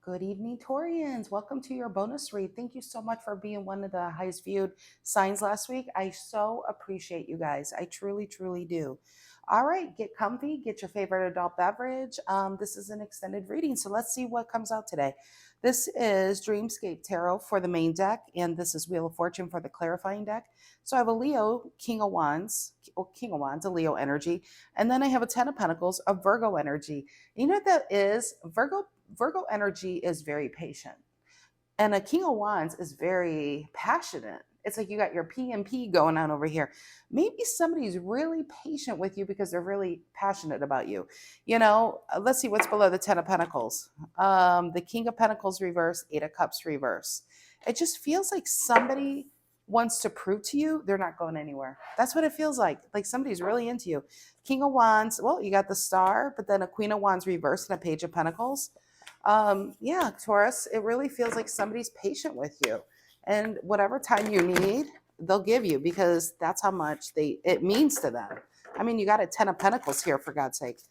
Good evening, Taurians. Welcome to your bonus read. Thank you so much for being one of the highest viewed signs last week. I so appreciate you guys. I truly, truly do. All right, get comfy, get your favorite adult beverage. This is an extended reading, so let's see what comes out today. This is Dreamscape Tarot for the main deck, and this is Wheel of Fortune for the clarifying deck. So I have a Leo, King of Wands, a Leo energy, and then I have a Ten of Pentacles, a Virgo energy. You know what that is? Virgo energy is very patient, and a King of Wands is very passionate. It's like you got your PMP going on over here. Maybe somebody's really patient with you because they're really passionate about you. Let's see what's below the Ten of Pentacles. The King of Pentacles reverse, Eight of Cups reverse. It just feels like somebody wants to prove to you they're not going anywhere. That's what it feels like. Like somebody's really into you. King of Wands, well, you got the Star, but then a Queen of Wands reverse and a Page of Pentacles. Yeah, Taurus, it really feels like somebody's patient with you, and whatever time you need, they'll give you, because that's how much it means to them. I mean, you got a Ten of Pentacles here, for God's sake.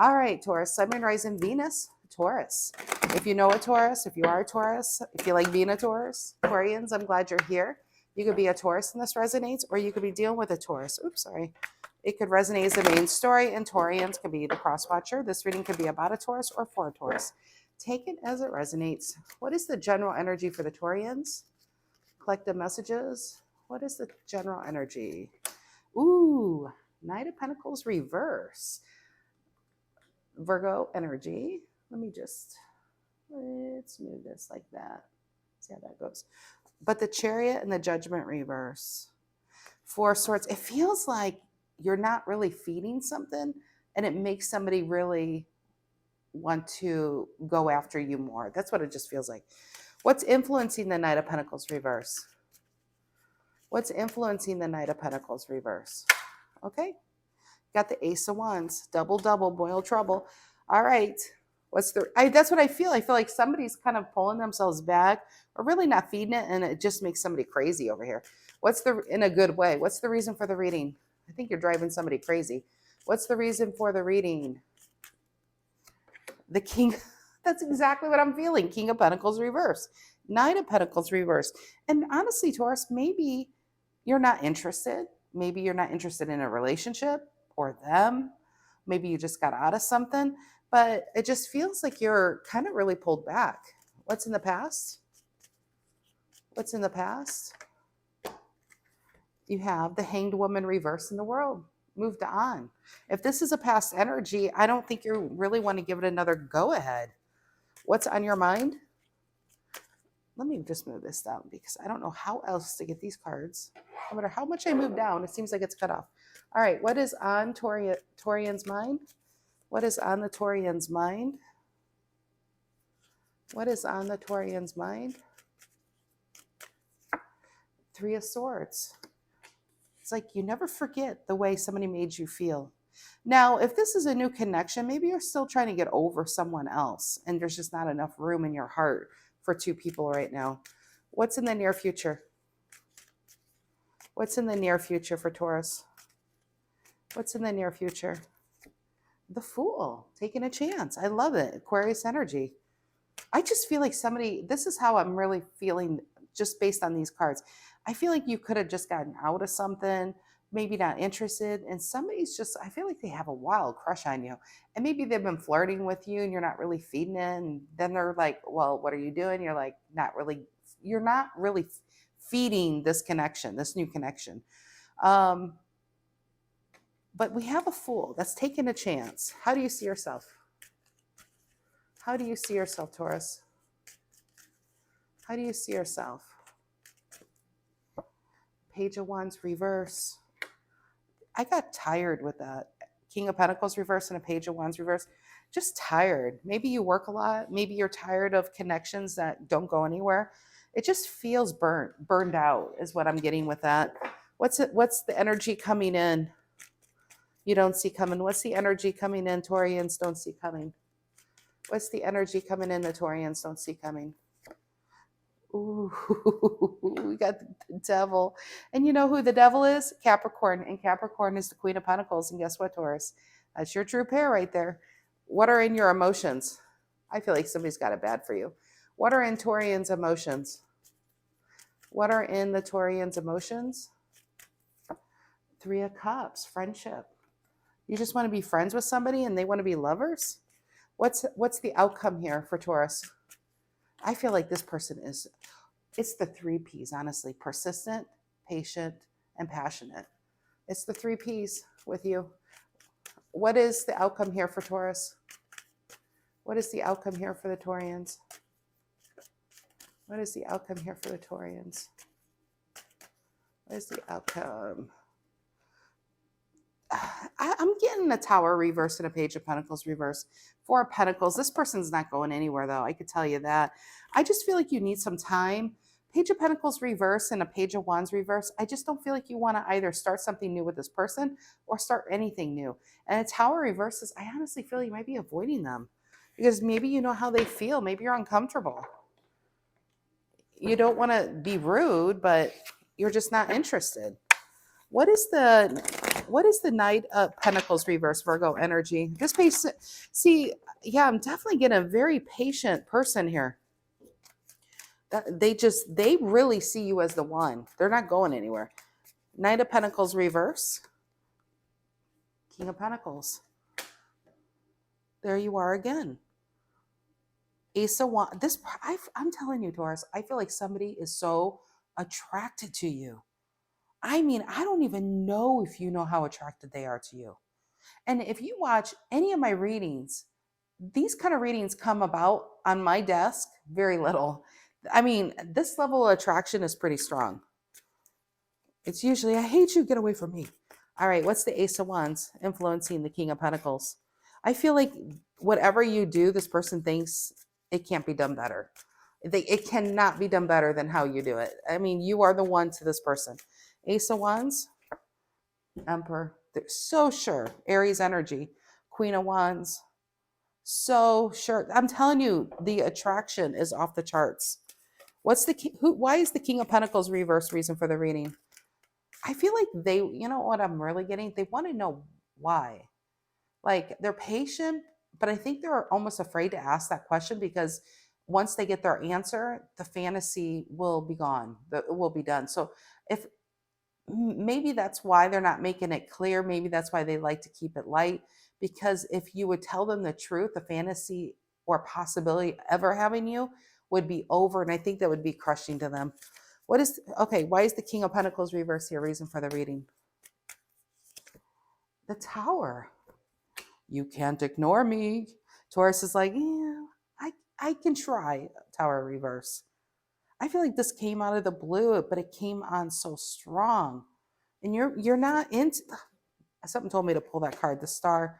All right, Taurus, Sun, Moon, Rising, Venus, Taurus. If you know a Taurus, if you are a Taurus, if you like being a Taurus, Taurians, I'm glad you're here. You could be a Taurus and this resonates, or you could be dealing with a Taurus. Oops, sorry. It could resonate as the main story, and Taurians could be the cross watcher. This reading could be about a Taurus or for a Taurus. Take it as it resonates. What is the general energy for the Taurians? Collective messages. What is the general energy? Ooh, Knight of Pentacles reverse. Virgo energy. Let's move this like that. See how that goes. But the Chariot and the Judgment reverse. Four of Swords. It feels like you're not really feeding something, and it makes somebody really want to go after you more. That's what it just feels like. What's influencing the Knight of Pentacles reverse? What's influencing the Knight of Pentacles reverse? Okay. Got the Ace of Wands. Double, boil trouble. All right. That's what I feel. I feel like somebody's kind of pulling themselves back or really not feeding it, and it just makes somebody crazy over here. In a good way, what's the reason for the reading? I think you're driving somebody crazy. What's the reason for the reading? The King, that's exactly what I'm feeling. King of Pentacles reverse. Nine of Pentacles reverse. And honestly, Taurus, maybe you're not interested. Maybe you're not interested in a relationship or them. Maybe you just got out of something, but it just feels like you're kind of really pulled back. What's in the past? What's in the past? You have the Hanged Woman reverse in the World. Moved on. If this is a past energy, I don't think you really want to give it another go ahead. What's on your mind? Let me just move this down, because I don't know how else to get these cards. No matter how much I move down, it seems like it's cut off. All right, what is on Taurian's mind? What is on the Taurian's mind? What is on the Taurian's mind? Three of Swords. It's like you never forget the way somebody made you feel. Now, if this is a new connection, maybe you're still trying to get over someone else, and there's just not enough room in your heart for two people right now. What's in the near future? What's in the near future for Taurus? What's in the near future? The Fool, taking a chance. I love it. Aquarius energy. I just feel like this is how I'm really feeling just based on these cards. I feel like you could have just gotten out of something, maybe not interested, and I feel like they have a wild crush on you. And maybe they've been flirting with you and you're not really feeding it. And then they're like, well, what are you doing? You're like, you're not really feeding this connection, this new connection. But we have a Fool that's taking a chance. How do you see yourself? How do you see yourself, Taurus? How do you see yourself? Page of Wands reverse. I got tired with that. King of Pentacles reverse and a Page of Wands reverse. Just tired. Maybe you work a lot. Maybe you're tired of connections that don't go anywhere. It just feels burned out is what I'm getting with that. What's the energy coming in? You don't see coming. What's the energy coming in? Taurians don't see coming. What's the energy coming in? The Taurians don't see coming. Ooh, we got the Devil. And you know who the Devil is? Capricorn. And Capricorn is the Queen of Pentacles. And guess what, Taurus? That's your true pair right there. What are in your emotions? I feel like somebody's got it bad for you. What are in Taurian's emotions? What are in the Taurian's emotions? 3 of Cups, friendship. You just want to be friends with somebody and they want to be lovers? What's the outcome here for Taurus? I feel like this person is, it's the 3 P's, honestly. Persistent, patient, and passionate. It's the 3 P's with you. What is the outcome here for Taurus? What is the outcome here for the Taurians? What is the outcome here for the Taurians? What is the outcome? I'm getting a Tower reverse and a Page of Pentacles reverse. 4 of Pentacles. This person's not going anywhere, though. I could tell you that. I just feel like you need some time. Page of Pentacles reverse and a Page of Wands reverse. I just don't feel like you want to either start something new with this person or start anything new. And a Tower reverses, I honestly feel you might be avoiding them because maybe you know how they feel. Maybe you're uncomfortable. You don't want to be rude, but you're just not interested. What is the Knight of Pentacles reverse, Virgo energy? This page, see, yeah, I'm definitely getting a very patient person here. They really see you as the one. They're not going anywhere. Knight of Pentacles reverse. King of Pentacles. There you are again. Ace of Wands. I'm telling you, Taurus, I feel like somebody is so attracted to you. I mean, I don't even know if you know how attracted they are to you. And if you watch any of my readings, these kind of readings come about on my desk very little. I mean, this level of attraction is pretty strong. It's usually, I hate you, get away from me. All right, what's the Ace of Wands influencing the King of Pentacles? I feel like whatever you do, this person thinks it can't be done better. It cannot be done better than how you do it. I mean, you are the one to this person. Ace of Wands, Emperor. They're so sure. Aries energy. Queen of Wands. So sure. I'm telling you, the attraction is off the charts. Why is the King of Pentacles reverse reason for the reading? I feel like you know what I'm really getting? They want to know why. Like they're patient, but I think they're almost afraid to ask that question because once they get their answer, the fantasy will be gone. It will be done. So if maybe that's why they're not making it clear. Maybe that's why they like to keep it light. Because if you would tell them the truth, the fantasy or possibility ever having you would be over. And I think that would be crushing to them. Why is the King of Pentacles reverse here? Reason for the reading. The Tower. You can't ignore me. Taurus is like, yeah, I can try. Tower reverse. I feel like this came out of the blue, but it came on so strong. And you're not into, something told me to pull that card, the Star.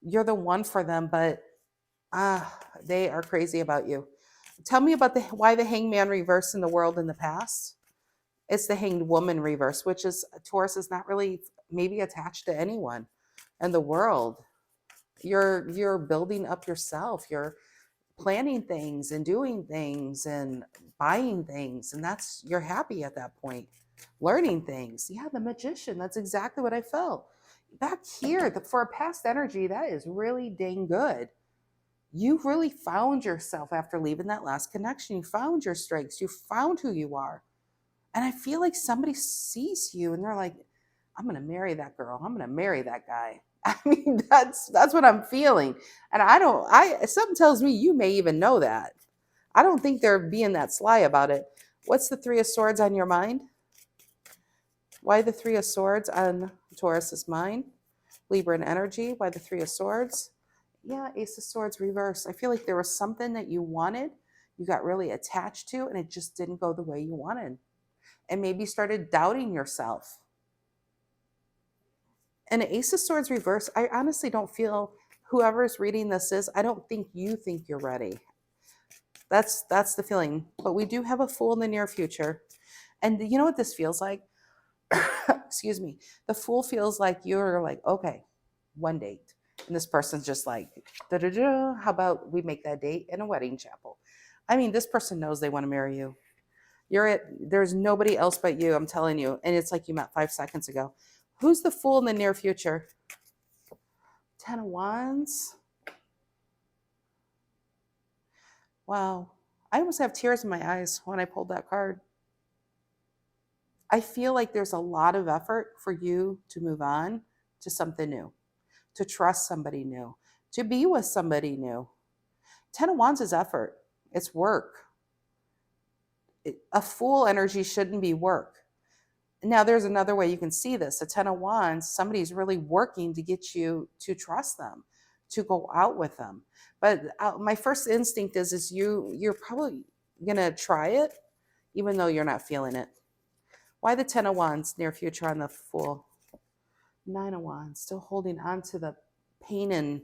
You're the one for them, but they are crazy about you. Tell me about why the Hangman reverse in the world in the past. It's the Hanged Woman reverse, which is Taurus is not really maybe attached to anyone in the world. You're building up yourself. You're planning things and doing things and buying things, and you're happy at that point. Learning things. Yeah, the Magician. That's exactly what I felt. Back here, for a past energy, that is really dang good. You really found yourself after leaving that last connection. You found your strengths. You found who you are. And I feel like somebody sees you and they're like, I'm going to marry that girl. I'm going to marry that guy. I mean, that's what I'm feeling. And something tells me you may even know that. I don't think they're being that sly about it. What's the Three of Swords on your mind? Why the Three of Swords on Taurus's mind? Libran energy. Why the Three of Swords? Yeah, Ace of Swords reverse. I feel like there was something that you wanted, you got really attached to, and it just didn't go the way you wanted. And maybe started doubting yourself. And an Ace of Swords reverse, I honestly don't feel, whoever's reading this I don't think you think you're ready. That's the feeling. But we do have a Fool in the near future. And you know what this feels like? Excuse me. The Fool feels like you're like, okay, one date. And this person's just like, how about we make that date in a wedding chapel? I mean, this person knows they want to marry you. There's nobody else but you, I'm telling you. And it's like you met 5 seconds ago. Who's the Fool in the near future? 10 of Wands. Wow. I almost have tears in my eyes when I pulled that card. I feel like there's a lot of effort for you to move on to something new, to trust somebody new, to be with somebody new. Ten of Wands is effort. It's work. A Fool energy shouldn't be work. Now, there's another way you can see this. A Ten of Wands, somebody's really working to get you to trust them, to go out with them. But my first instinct is you're probably gonna try it, even though you're not feeling it. Why the Ten of Wands near future on the Fool? Nine of Wands, still holding on to the pain, and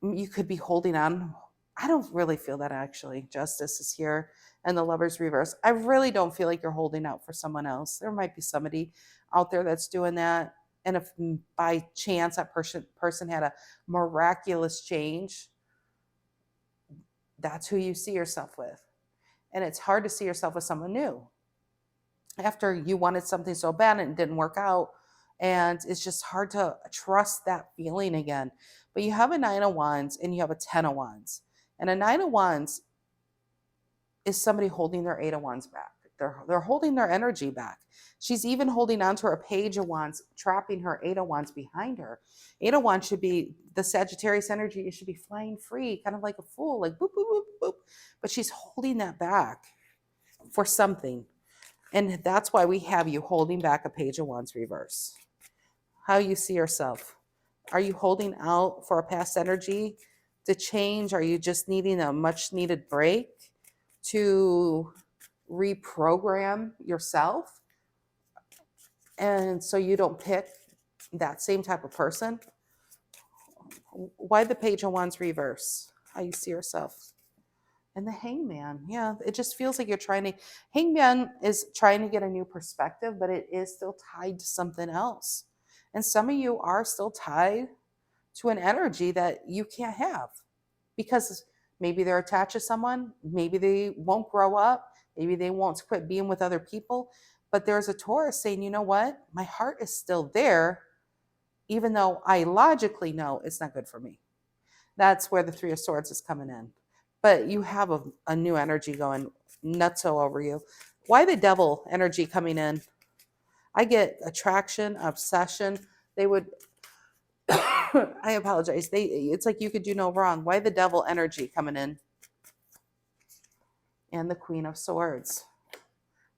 you could be holding on. I don't really feel that actually. Justice is here and the Lover's reverse. I really don't feel like you're holding out for someone else. There might be somebody out there that's doing that. And if by chance that person had a miraculous change, that's who you see yourself with. And it's hard to see yourself with someone new after you wanted something so bad and it didn't work out. And it's just hard to trust that feeling again. But you have a Nine of Wands and you have a Ten of Wands. And a Nine of Wands is somebody holding their Eight of Wands back. They're holding their energy back. She's even holding on to her Page of Wands, trapping her Eight of Wands behind her. Eight of Wands should be the Sagittarius energy. It should be flying free, kind of like a fool, like boop, boop, boop, boop. But she's holding that back for something. And that's why we have you holding back a Page of Wands reverse. How you see yourself. Are you holding out for a past energy to change? Are you just needing a much needed break to reprogram yourself? And so you don't pick that same type of person? Why the Page of Wands reverse? How you see yourself? And the Hangman, yeah, it just feels like you're trying to, Hangman is trying to get a new perspective, but it is still tied to something else. And some of you are still tied to an energy that you can't have because maybe they're attached to someone, maybe they won't grow up, maybe they won't quit being with other people. But there's a Taurus saying, you know what? My heart is still there, even though I logically know it's not good for me. That's where the Three of Swords is coming in. But you have a new energy going nutso over you. Why the Devil energy coming in? I get attraction, obsession. They would, I apologize. It's like you could do no wrong. Why the Devil energy coming in? And the Queen of Swords.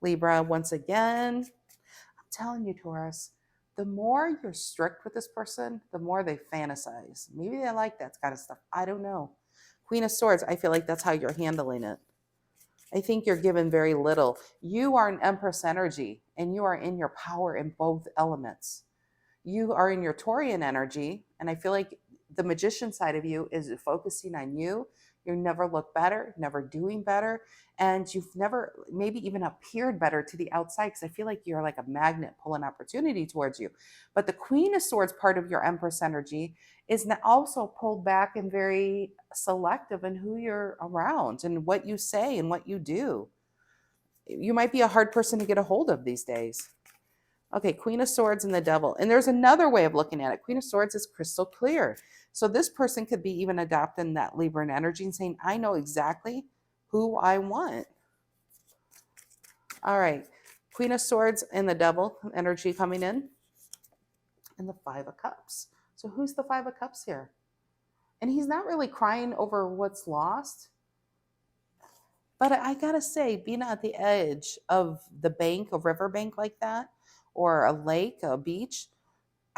Libra, once again. I'm telling you, Taurus, the more you're strict with this person, the more they fantasize. Maybe they like that kind of stuff. I don't know. Queen of Swords, I feel like that's how you're handling it. I think you're given very little. You are an Empress energy, and you are in your power in both elements. You are in your Taurean energy, and I feel like the magician side of you is focusing on you. You never look better, never doing better, and you've never maybe even appeared better to the outside because I feel like you're like a magnet pulling opportunity towards you. But the Queen of Swords part of your Empress energy is also pulled back and very selective in who you're around and what you say and what you do. You might be a hard person to get a hold of these days. Okay, Queen of Swords and the Devil. And there's another way of looking at it. Queen of Swords is crystal clear. So this person could be even adopting that Libran energy and saying, I know exactly who I want. All right, Queen of Swords and the Devil energy coming in. And the Five of Cups. So who's the Five of Cups here? And he's not really crying over what's lost. But I gotta say, being at the edge of the bank, a riverbank like that, or a lake, a beach,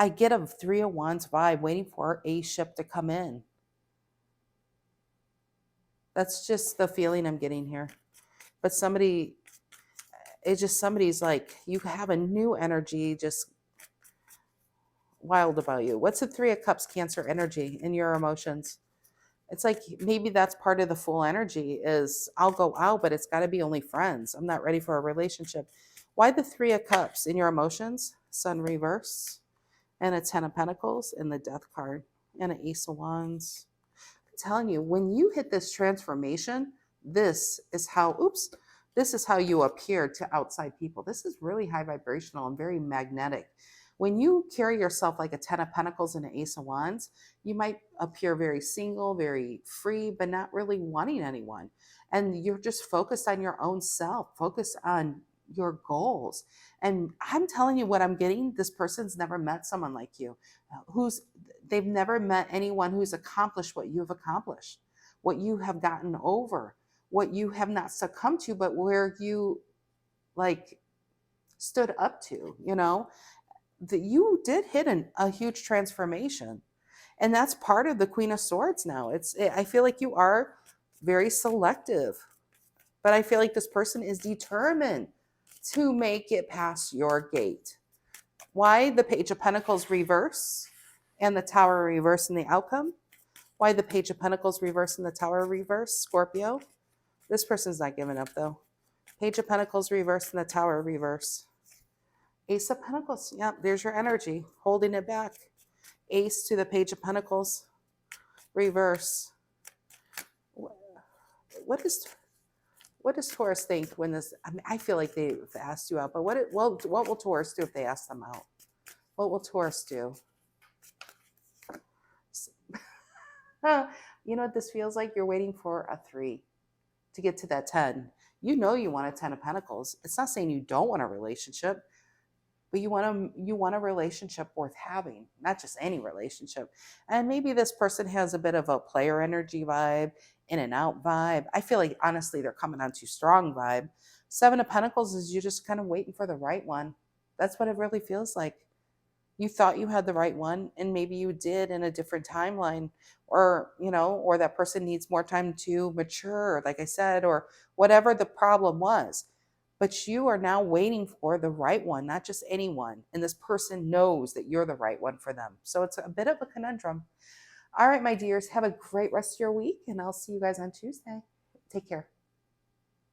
I get a Three of Wands vibe waiting for a ship to come in. That's just the feeling I'm getting here. But somebody's like, you have a new energy just wild about you. What's the Three of Cups Cancer energy in your emotions? It's like maybe that's part of the Fool energy is I'll go out, but it's got to be only friends. I'm not ready for a relationship. Why the Three of Cups in your emotions? Sun reverse and a Ten of Pentacles and the Death card and an Ace of Wands. I'm telling you, when you hit this transformation, this is how you appear to outside people. This is really high vibrational and very magnetic. When you carry yourself like a 10 of Pentacles and an Ace of Wands, you might appear very single, very free, but not really wanting anyone. And you're just focused on your own self, focused on your goals. And I'm telling you what I'm getting, this person's never met someone like you, they've never met anyone who's accomplished what you've accomplished, what you have gotten over, what you have not succumbed to, but where you like stood up to, that you did hit a huge transformation. And that's part of the Queen of Swords now. I feel like you are very selective, but I feel like this person is determined to make it past your gate. Why the Page of Pentacles reverse and the Tower reverse in the outcome? Why the Page of Pentacles reverse and the Tower reverse, Scorpio? This person's not giving up though. Page of Pentacles reverse and the Tower reverse. Ace of Pentacles. Yep, there's your energy, holding it back. Ace to the Page of Pentacles reverse. What does Taurus think when this? I mean, I feel like they've asked you out, but what will Taurus do if they ask them out? What will Taurus do? You know what this feels like? You're waiting for a 3 to get to that 10. You know you want a 10 of Pentacles. It's not saying you don't want a relationship, but you want a relationship worth having, not just any relationship. And maybe this person has a bit of a player energy vibe, in and out vibe. I feel like honestly they're coming on too strong vibe. 7 of Pentacles is you just kind of waiting for the right one. That's what it really feels like. You thought you had the right one, and maybe you did in a different timeline, or or that person needs more time to mature, like I said, or whatever the problem was. But you are now waiting for the right one, not just anyone. And this person knows that you're the right one for them. So it's a bit of a conundrum. All right, my dears, have a great rest of your week, and I'll see you guys on Tuesday. Take care.